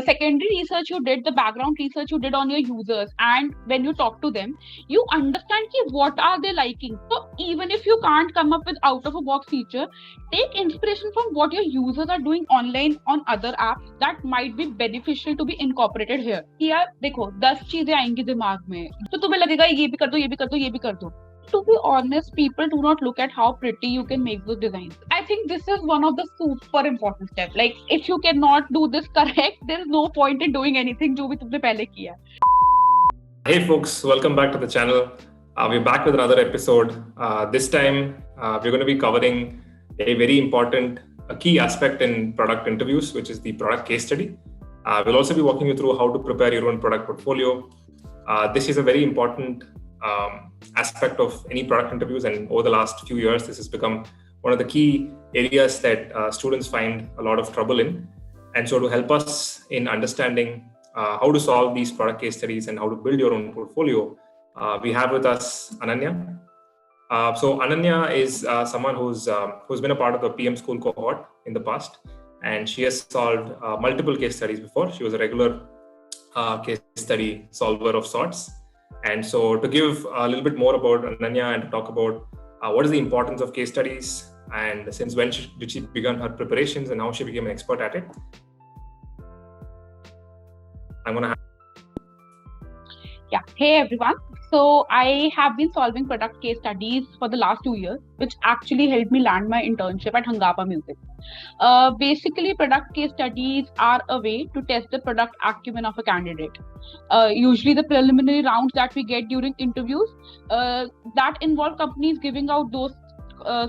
secondary research you did, the background research you did on your users, and when you talk to them, you understand ki what are they liking. So even if you can't come up with out of a box feature, take inspiration from what your users are doing online on other apps that might be beneficial to be incorporated here. कि यार देखो 10 चीजें आएंगी दिमाग में, तो तुम्हें लगेगा ये भी कर दो, ये भी कर दो, ये भी कर दो. To be honest, people do not look at how pretty you can make those designs. I think this is one of the super important steps. Like, if you cannot do this correct, there is no point in doing anything जो भी तुमने पहले किया. Hey folks, welcome back to the channel. We're back with another episode. This time, we're going to be covering a very important, a key aspect in product interviews, which is the product case study. We'll also be walking you through how to prepare your own product portfolio. This is a very important aspect of any product interviews, and over the last few years, this has become one of the key areas that students find a lot of trouble in. And so to help us in understanding how to solve these product case studies and how to build your own portfolio, we have with us Ananya. So Ananya is someone who's been a part of the PM School cohort in the past, and she has solved multiple case studies before. She was a regular case study solver of sorts. And so to give a little bit more about Ananya and to talk about what is the importance of case studies and since when did she begin her preparations and how she became an expert at it, I'm going to have... Yeah. Hey everyone. So I have been solving product case studies for the last 2 years, which actually helped me land my internship at Hangapa Music. Basically, product case studies are a way to test the product acumen of a candidate. Usually the preliminary rounds that we get during interviews that involve companies giving out those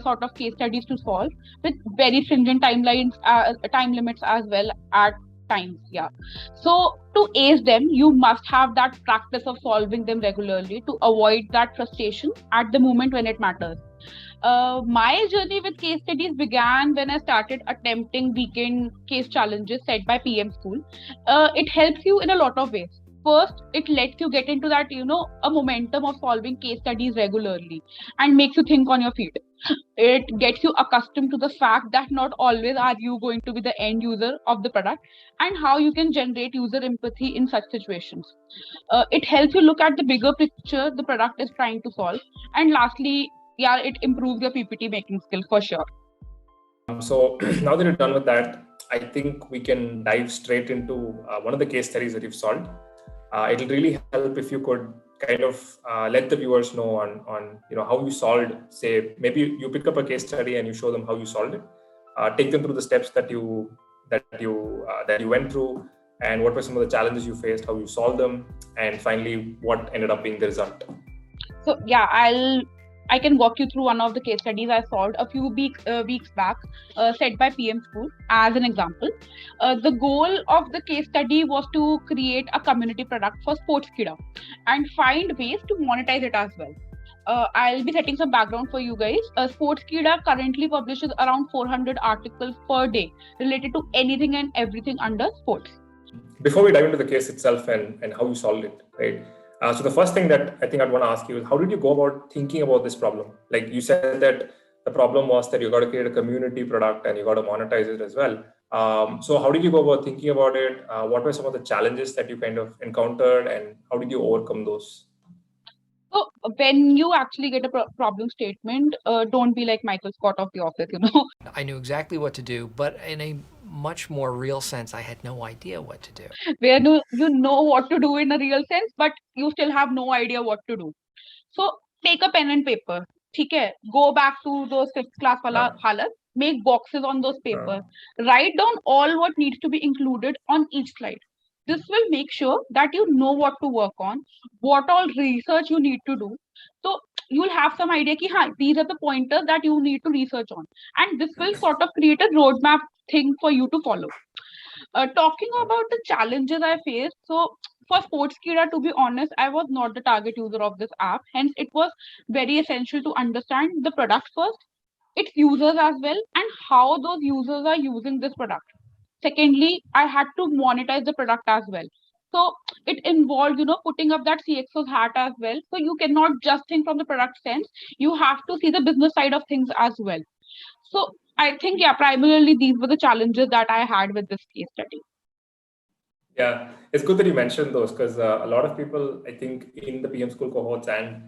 sort of case studies to solve with very stringent time limits as well at times. Yeah. So to ace them, you must have that practice of solving them regularly to avoid that frustration at the moment when it matters. My journey with case studies began when I started attempting weekend case challenges set by PM School. It helps you in a lot of ways. First, it lets you get into that, a momentum of solving case studies regularly and makes you think on your feet. It gets you accustomed to the fact that not always are you going to be the end user of the product and how you can generate user empathy in such situations. It helps you look at the bigger picture the product is trying to solve. And lastly, yeah, it improves your PPT making skill for sure. So now that you're done with that, I think we can dive straight into one of the case studies that you've solved. It'll really help if you could kind of let the viewers know on how you solved, say, maybe you pick up a case study and you show them how you solved it. Take them through the steps that you went through and what were some of the challenges you faced, how you solved them, and finally what ended up being the result. So yeah, I can walk you through one of the case studies I solved a few weeks back, set by PM School as an example. The goal of the case study was to create a community product for Sportskeeda and find ways to monetize it as well. I'll be setting some background for you guys. Sportskeeda currently publishes around 400 articles per day related to anything and everything under sports. Before we dive into the case itself and how you solved it, right? So the first thing that I think I'd want to ask you is how did you go about thinking about this problem? Like you said that the problem was that you got to create a community product and you got to monetize it as well. So how did you go about thinking about it? What were some of the challenges that you kind of encountered and how did you overcome those? So when you actually get a problem statement, don't be like Michael Scott of The Office, I knew exactly what to do, but in a much more real sense, I had no idea what to do. Where you know what to do in a real sense, but you still have no idea what to do. So take a pen and paper. Okay, go back to those 5th class wala halat. Make boxes on those papers. Write down all what needs to be included on each slide. This will make sure that you know what to work on, what all research you need to do. So you'll have some idea ki, these are the pointers that you need to research on. And this will sort of create a roadmap thing for you to follow. Talking about the challenges I faced, so for Sportskeeda, to be honest, I was not the target user of this app. Hence, it was very essential to understand the product first, its users as well, and how those users are using this product. Secondly, I had to monetize the product as well. So it involved, putting up that CXO's hat as well. So you cannot just think from the product sense. You have to see the business side of things as well. So I think, primarily these were the challenges that I had with this case study. Yeah, it's good that you mentioned those because a lot of people, I think, in the PM School cohorts and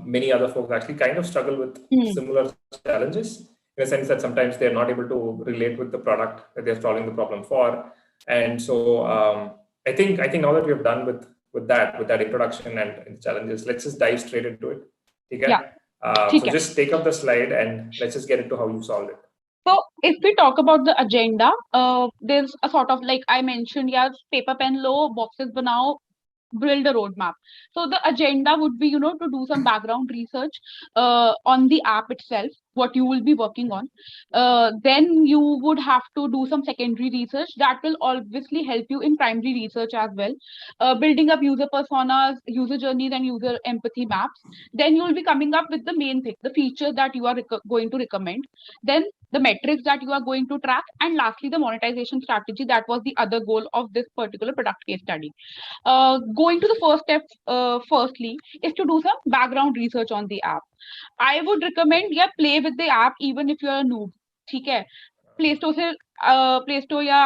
many other folks actually kind of struggle with similar challenges in a sense that sometimes they're not able to relate with the product that they're solving the problem for. And so I think now that we have done with that introduction and challenges, let's just dive straight into it. Okay? Yeah. So just take up the slide and let's just get into how you solved it. So if we talk about the agenda, there's a sort of like I mentioned, yeah, paper pen lo, boxes banao, build a roadmap. So the agenda would be, to do some background research on the app itself, what you will be working on. Then you would have to do some secondary research that will obviously help you in primary research as well. Building up user personas, user journeys, and user empathy maps. Then you will be coming up with the main thing, the feature that you are going to recommend. Then the metrics that you are going to track, and lastly the monetization strategy. That was the other goal of this particular product case study. Going to the first step, firstly, is to do some background research on the app. I would recommend, yeah, play with the app even if you're a noob. ठीक है, play store या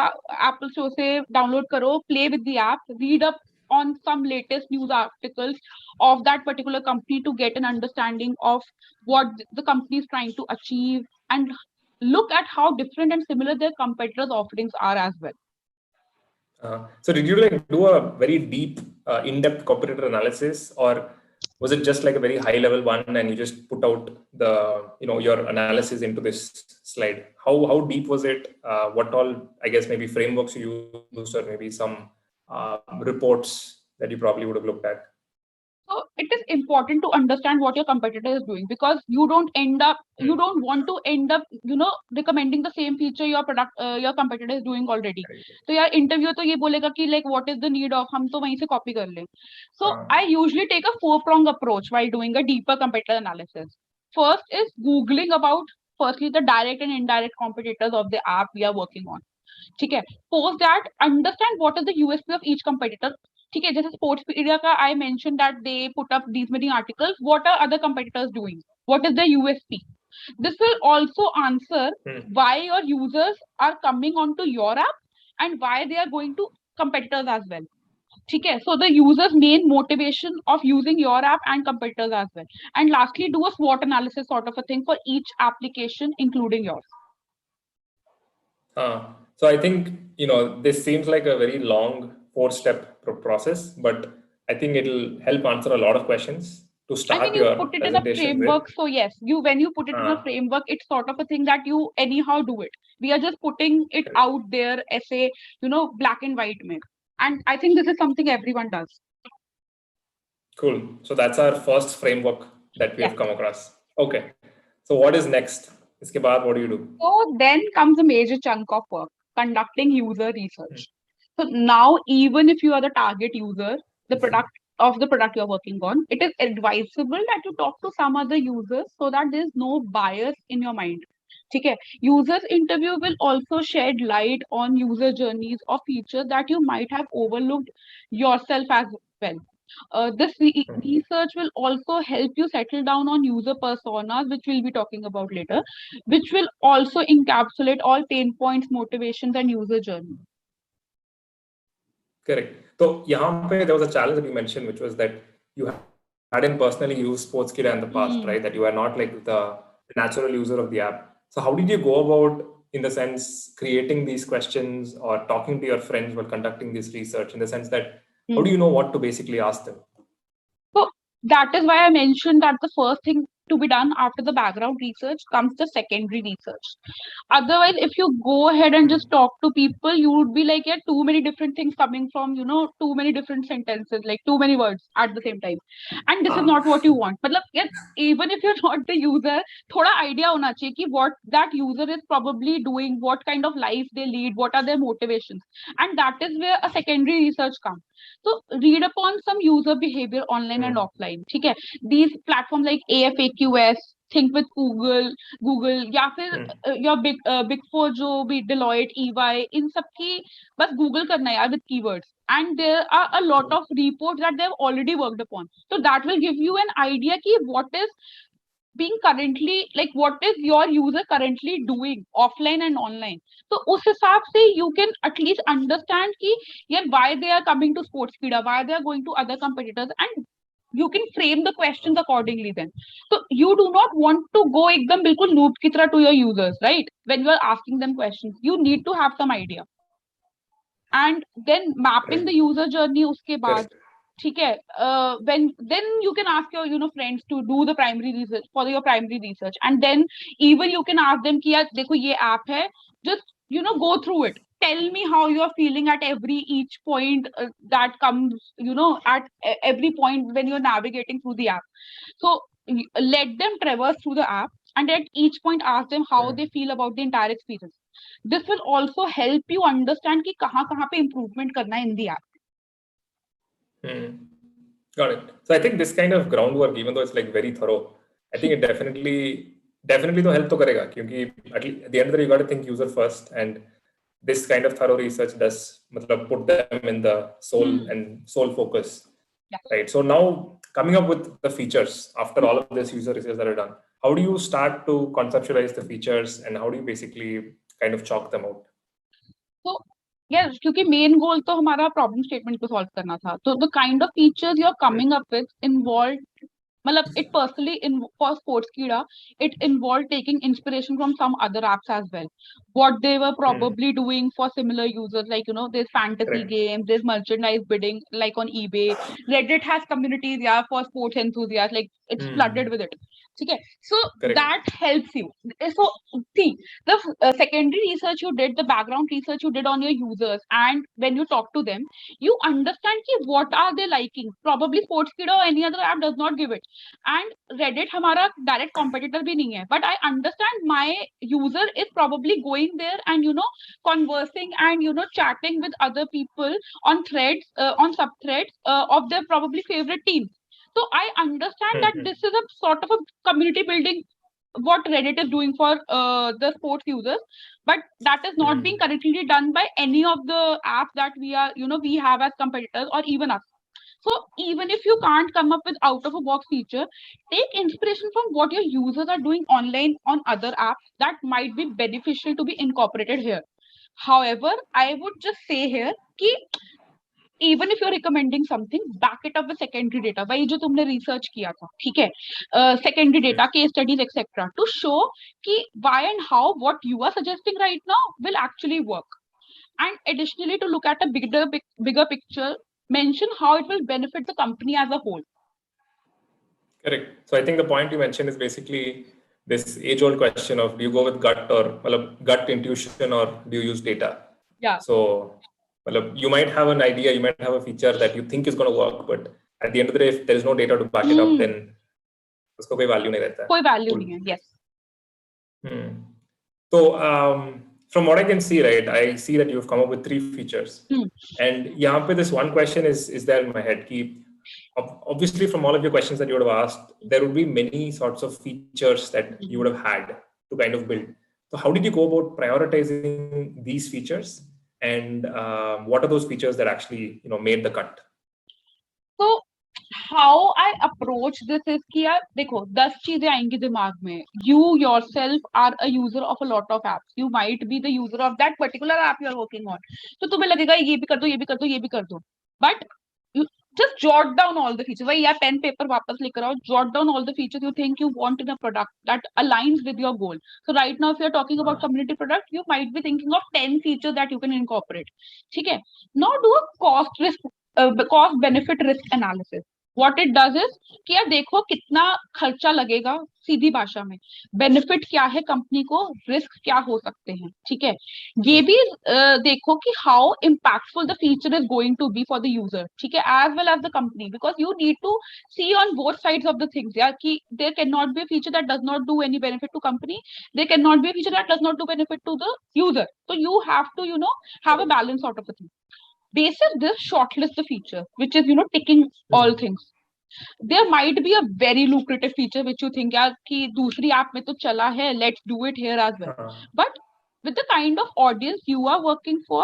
Apple store से download करो, play with the app, read up on some latest news articles of that particular company to get an understanding of what the company is trying to achieve, and look at how different and similar their competitors' offerings are as well. So did you do a very deep, in-depth competitor analysis, or was it just like a very high-level one, and you just put out the your analysis into this slide? How deep was it? What all, I guess, maybe frameworks you used, or maybe some reports that you probably would have looked at? So it is important to understand what your competitor is doing, because you don't want to end up, recommending the same feature your competitor is doing already. So your interviewer to ye bolega ki like what is the need of, hum to wahin se copy kar le. So I usually take a 4-prong approach while doing a deeper competitor analysis. First is Googling about firstly the direct and indirect competitors of the app we are working on. Okay. Post that, understand what is the USP of each competitor. ठीक है, जैसे Sportspedia का I mentioned that they put up these many articles. What are other competitors doing? What is the USP? This will also answer why your users are coming onto your app and why they are going to competitors as well. ठीक है, so the user's main motivation of using your app and competitors as well. And lastly, do a SWOT analysis sort of a thing for each application, including yours. So I think, this seems like a very long 4-step process, but I think it'll help answer a lot of questions to start. I mean, you put it in a framework. So yes, when you put it in a framework, it's sort of a thing that you anyhow do it. We are just putting it out there as a, black and white make. And I think this is something everyone does. Cool. So that's our first framework that we have come across. Okay. So what is next? Iske baad, what do you do? So then comes a major chunk of work, conducting user research. So now, even if you are the target user, the product you're working on, it is advisable that you talk to some other users so that there's no bias in your mind. Okay. Users interview will also shed light on user journeys or features that you might have overlooked yourself as well. This research will also help you settle down on user personas, which we'll be talking about later, which will also encapsulate all pain points, motivations, and user journey. Correct. So there was a challenge that you mentioned, which was that you hadn't personally used Sportskeeda in the past, right? That you are not like the natural user of the app. So how did you go about, in the sense, creating these questions or talking to your friends while conducting this research, in the sense that how do you know what to basically ask them? So that is why I mentioned that the first thing to be done after the background research comes the secondary research. Otherwise, if you go ahead and just talk to people, you would be like, yeah, too many different things coming from, too many different sentences, like too many words at the same time. And this is not what you want. But yes, even if you're not the user, thoda idea hona chahiye ki what that user is probably doing, what kind of life they lead, what are their motivations. And that is where a secondary research comes. So read upon some user behavior online and offline. Okay? These platforms like AFAQS, Think with Google, या फिर your big four जो भी Deloitte, EY, इन सब की बस Google करना है यार with keywords. And there are a lot of reports that they've already worked upon. So that will give you an idea कि what is being currently, like what is your user currently doing offline and online. So उस हिसाब से you can at least understand कि यार why they are coming to Sportskeeda, why they are going to other competitors, and you can frame the questions accordingly then. So you do not want to go एकदम बिल्कुल noob की तरह to your users, right? When you are asking them questions, you need to have some idea. And then mapping the user journey उसके बाद, Correct. ठीक है, when then you can ask your friends to do the primary research for your primary research, and then even you can ask them कि यार देखो ये app है, just go through it, tell me how you are feeling at every each point that comes, at every point when you're navigating through the app. So let them traverse through the app, and at each point ask them how they feel about the entire experience. This will also help you understand कि कहाँ पे improvement करना है in the app. Got it. So I think this kind of groundwork, even though it's like very thorough, I think it definitely तो help तो करेगा, क्योंकि at the end of the day you got to think user first, and this kind of thorough research does मतलब put them in the sole focus. Yeah. Right. So now coming up with the features after all of this user research that are done, how do you start to conceptualize the features, and how do you basically kind of chalk them out? So yes, क्योंकि main goal तो हमारा problem statement को solve करना था, तो the kind of features you are coming up with involve, मतलब it personally in for Sportskeeda, it involved taking inspiration from some other apps as well, what they were probably doing for similar users, like there's fantasy Correct. games, there's merchandise bidding like on eBay. Reddit has communities, yeah, for sports enthusiasts, like it's flooded with it. Okay, so Correct. that helps you. So see, the secondary research you did, the background research you did on your users, and when you talk to them, you understand ki what are they liking. Probably Sportskeeda or any other app does not give it, and Reddit हमारा direct competitor भी नहीं है, but I understand my user is probably going there and conversing and chatting with other people on threads, on subthreads of their probably favorite teams. So I understand that this is a sort of a community building what Reddit is doing for the sports users, but that is not being currently done by any of the apps that we have as competitors or even us. So even if you can't come up with out of a box feature, take inspiration from what your users are doing online on other apps that might be beneficial to be incorporated here. However, I would just say here कि even if you're recommending something, back it up with secondary data. वही जो तुमने research किया था, ठीक है? Secondary data, case studies, etc. to show कि why and how what you are suggesting right now will actually work. And additionally, to look at a bigger picture, mention how it will benefit the company as a whole. Correct. So I think the point you mentioned is basically this age-old question of, do you go with gut or gut intuition, or do you use data? Yeah. So you might have an idea, you might have a feature that you think is going to work, but at the end of the day, if there is no data to back it up, then उसको कोई value नहीं रहता है. कोई value नहीं है. Yes. So from what I can see, right, I see that you've come up with 3 features. And यहाँ पे this one question is there in my head कि obviously from all of your questions that you would have asked, there would be many sorts of features that you would have had to kind of build. So how did you go about prioritizing these features, and what are those features that actually made the cut? So how I approach this is कि यार देखो 10 चीजें आएंगी दिमाग में. You yourself are a user of a lot of apps. You might be the user of that particular app you are working on. तो तुम्हें लगेगा ये भी कर दो, ये भी कर दो, ये भी कर दो. But you just jot down all the features. वही यार पेन पेपर वापस लेकर आओ. Jot down all the features you think you want in a product that aligns with your goal. So right now, if you're talking about community product, you might be thinking of 10 features that you can incorporate. ठीक है? Now do a cost benefit risk analysis. What it does is कि यार देखो कितना खर्चा लगेगा, सीधी भाषा में बेनिफिट क्या है कंपनी को, रिस्क क्या हो सकते हैं, ठीक है? ये भी देखो कि how impactful the feature is going to be for the user, ठीक है, as well as the company, because you need to see on both sides of the things यार कि there can not be a feature that does not do any benefit to company, there can not be a feature that does not do benefit to the user. So you have to have a balance sort of a thing. Basis this, shortlist the feature which is ticking all things. There might be a very lucrative feature which you think यार कि दूसरी app में तो चला है, let's do it here as well. But with the kind of audience you are working for,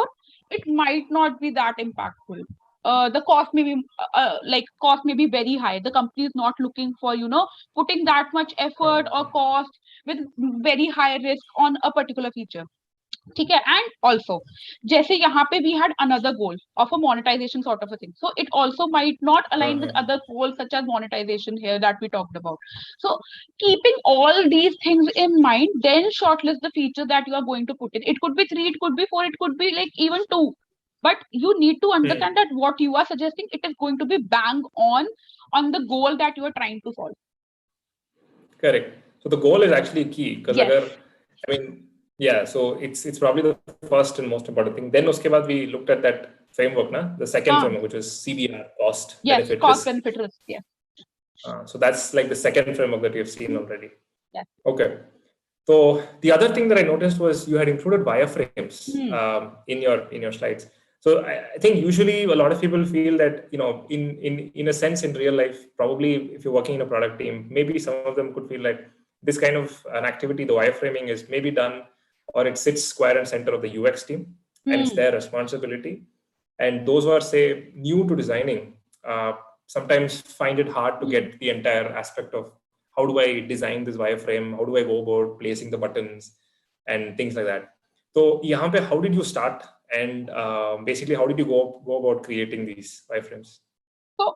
it might not be that impactful. the cost may be cost may be very high. The company is not looking for putting that much effort or cost with very high risk on a particular feature. ठीक है. And also जैसे यहाँ पे we had another goal of a monetization sort of a thing, so it also might not align with other goals such as monetization here that we talked about. So keeping all these things in mind, then shortlist the feature that you are going to put in. It could be 3, it could be 4, it could be like even 2, but you need to understand that what you are suggesting, it is going to be bang on the goal that you are trying to solve. Correct. So the goal is actually key, because so it's probably the first and most important thing. Then uske baad we looked at that framework, the second framework, which was CBR, cost benefit risk. Yes. So that's like the second framework that we have seen already. Yes. Okay. So the other thing that I noticed was you had included wireframes in your slides. So I think usually a lot of people feel that, in a sense, in real life, probably if you're working in a product team, maybe some of them could feel like this kind of an activity, the wireframing is maybe done, or it sits square and center of the UX team, and it's their responsibility. And those who are, say, new to designing, sometimes find it hard to get the entire aspect of how do I design this wireframe, how do I go about placing the buttons and things like that. So yahan pe, how did you start, and basically how did you go about creating these wireframes? So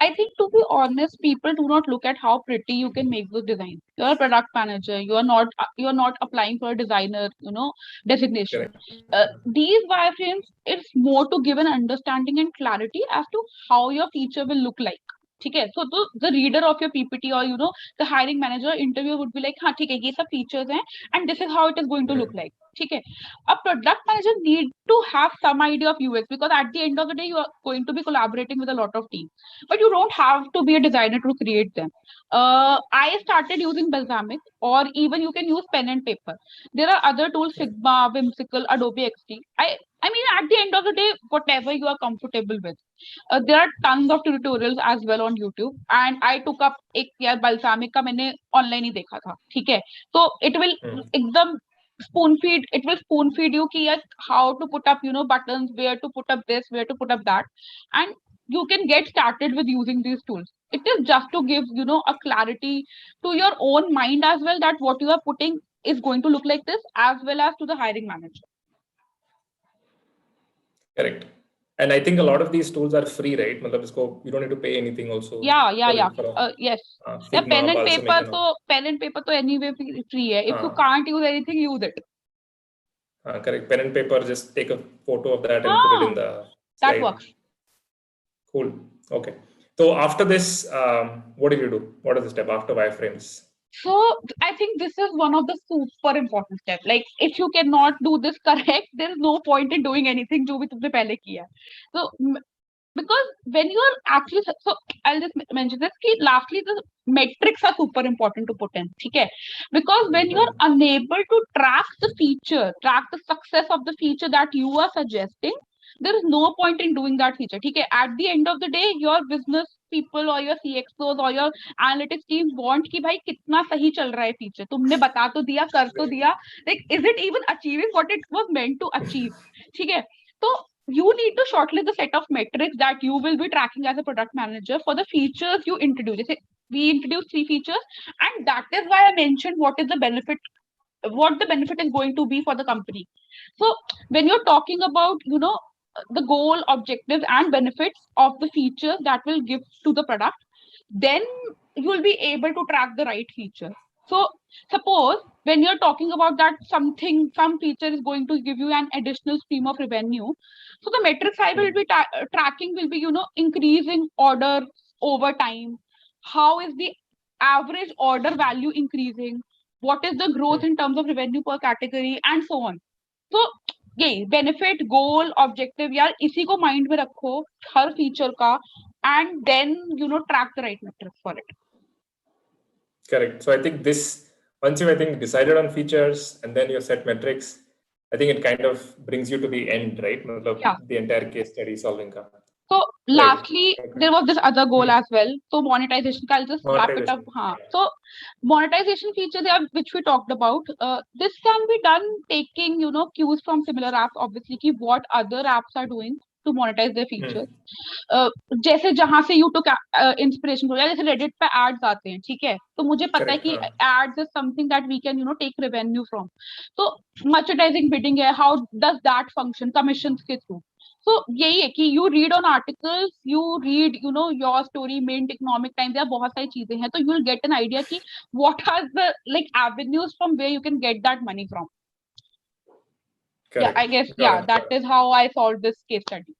I think, to be honest, people do not look at how pretty you can make the design. You're a product manager. You are not applying for a designer, designation. These wireframes, it's more to give an understanding and clarity as to how your feature will look like. Okay, so the reader of your PPT, or the hiring manager interview would be like, हाँ ठीक है, ये सब features हैं, and this is how it is going to look like. Okay, a product manager need to have some idea of UX, because at the end of the day you are going to be collaborating with a lot of teams, but you don't have to be a designer to create them. I started using Balsamiq, or even you can use pen and paper. There are other tools, Figma, Whimsical, Adobe XD. I mean, at the end of the day, whatever you are comfortable with. There are tons of tutorials as well on YouTube, and I took up एक यार Balsamiq का मैंने online ही देखा था, ठीक है? So it will एकदम spoon feed you कि यार how to put up buttons, where to put up this, where to put up that, and you can get started with using these tools. It is just to give a clarity to your own mind as well, that what you are putting is going to look like this, as well as to the hiring manager. Correct. And I think a lot of these tools are free, right? You don't need to pay anything also. Yeah. Yes. Figma, pen and paper to anyway free hai. If you can't use anything, use it. Correct. Pen and paper, just take a photo of that and put it in the slide. That works. Cool. Okay. So after this, what did you do? What is the step after wireframes? So I think this is one of the super important steps. Like, if you cannot do this correct, there is no point in doing anything जो भी तुमने पहले किया. So because when you are actually, so I'll just mention this, lastly the metrics are super important to put in, okay? Because when you are unable to track the success of the feature that you are suggesting, there is no point in doing that feature, okay? At the end of the day, your business people or your CXOs or your analytics team want कि भाई कितना सही चल रहा है feature, तुमने बता तो दिया, कर तो दिया, like is it even achieving what it was meant to achieve, okay? So you need to shortlist the set of metrics that you will be tracking as a product manager for the features you introduce. We introduced 3 features, and that is why I mentioned what the benefit is going to be for the company. So when you're talking about the goal, objectives, and benefits of the features that will give to the product, then you will be able to track the right feature. So suppose when you're talking about that some feature is going to give you an additional stream of revenue, so the metrics I will be tracking will be increasing order over time. How is the average order value increasing? What is the growth in terms of revenue per category, and so on. So ये benefit, goal, objective, यार इसी को mind में रखो हर feature का, and then track the right metrics for it. Correct. So I think once you decided on features and then you set metrics, I think it kind of brings you to the end, right? The entire case study solving ka. So lastly, there was this other goal as well. So monetization, I'll just wrap it up. So monetization feature there, which we talked about, this can be done taking cues from similar apps, obviously, what other apps are doing. to monetize their features. जैसे जहां से you took inspiration हो, जैसे Reddit पे ads आते हैं, ठीक है, तो मुझे पता है कि ads is something that we can take revenue from. तो merchandising bidding है, how does that function? Commissions के through. So यही है कि you read on articles, you read your story, Mint, Economic Times, या बहुत सारी चीजें हैं, तो you will get an idea कि what are the avenues from where you can get that money from. Correct. Yeah, I guess that is how I solved this case study.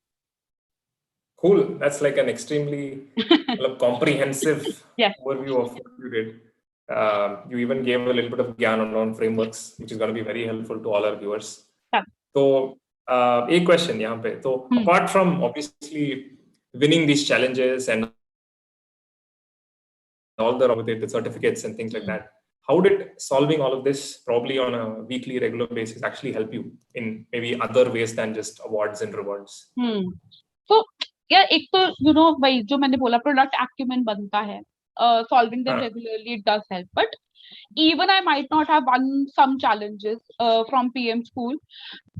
Cool. That's like an extremely comprehensive overview of what you did. You even gave a little bit of gyan on frameworks, which is going to be very helpful to all our viewers. Yeah. So, a question यहाँ पे. So, apart from obviously winning these challenges and all the certificates and things like that, how did solving all of this probably on a weekly, regular basis actually help you in maybe other ways than just awards and rewards? So, yeah, एक तो भाई जो मैंने बोला product acumen बनता है, solving them regularly it does help. But even I might not have won some challenges from PM school,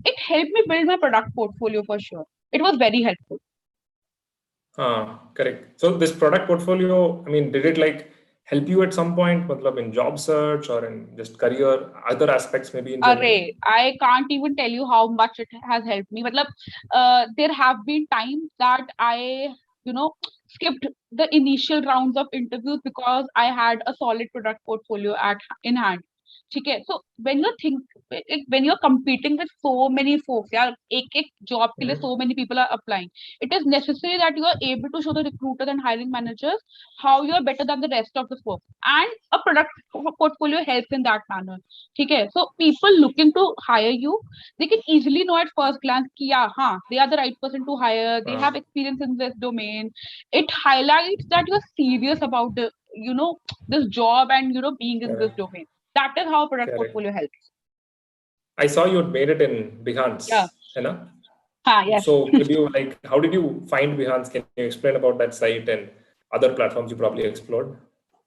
it helped me build my product portfolio for sure. It was very helpful. Correct. So this product portfolio, I mean, did it help you at some point, in job search or in just career, other aspects maybe in general? I can't even tell you how much it has helped me. There have been times that I, skipped the initial rounds of interviews because I had a solid product portfolio in hand. Okay, so when you're competing with so many folks, एक job के लिए so many people are applying, it is necessary that you are able to show the recruiters and hiring managers how you are better than the rest of the folks, and a product portfolio helps in that manner. Okay, so people looking to hire you, they can easily know at first glance कि they are the right person to hire, they have experience in this domain. It highlights that you're serious about the this job and being in this domain. That is how product portfolio helps. I saw you had made it in Behance. Yeah. Yes. So how did you find Behance? Can you explain about that site and other platforms you probably explored?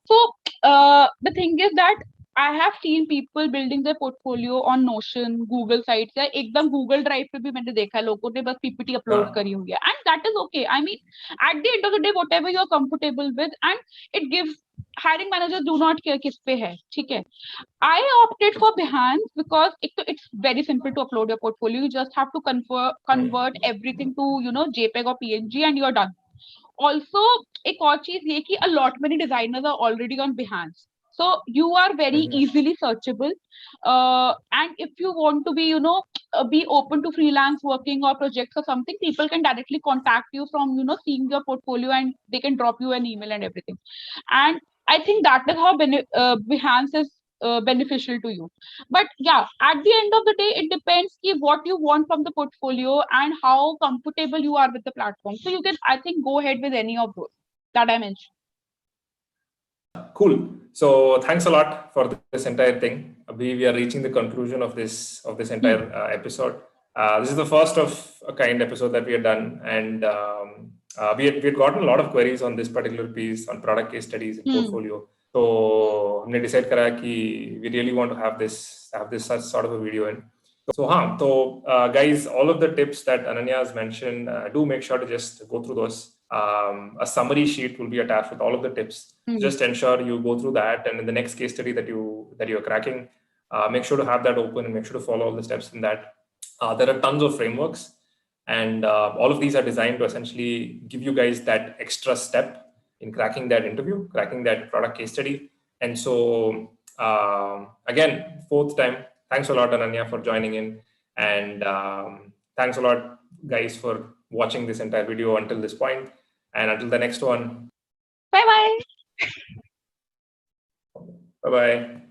So the thing is that I have seen people building their portfolio on Notion, Google sites. एकदम Google Drive पे भी मैंने देखा है लोगों ने बस PPT upload करी हुई है, and that is okay. I mean, at the end of the day, whatever you're comfortable with, and it gives hiring managers do not care किस पे है, ठीक है. I opted for Behance because it's very simple to upload your portfolio. You just have to convert everything to JPEG or PNG and you're done. Also, एक और चीज ये कि a lot many designers are already on Behance. So you are very easily searchable, and if you want to be be open to freelance working or projects or something, people can directly contact you from seeing your portfolio, and they can drop you an email and everything. And I think that is how Behance is beneficial to you. But yeah, at the end of the day, it depends what you want from the portfolio and how comfortable you are with the platform. So you can, I think, go ahead with any of those that I mentioned. Cool. So thanks a lot for this entire thing. We are reaching the conclusion of this entire episode. This is the first of a kind episode that we have done, and we had gotten a lot of queries on this particular piece on product case studies and portfolio. So हमने decide करा कि we really want to have this such sort of a video in. So guys, all of the tips that Ananya has mentioned, do make sure to just go through those. A summary sheet will be attached with all of the tips. Just ensure you go through that, and in the next case study that you're cracking, make sure to have that open and make sure to follow all the steps in that. There are tons of frameworks, and all of these are designed to essentially give you guys that extra step in cracking that interview, cracking that product case study. And so again, fourth time, thanks a lot, Ananya, for joining in, and thanks a lot, guys, for watching this entire video until this point. And until the next one. Bye-bye. Bye-bye.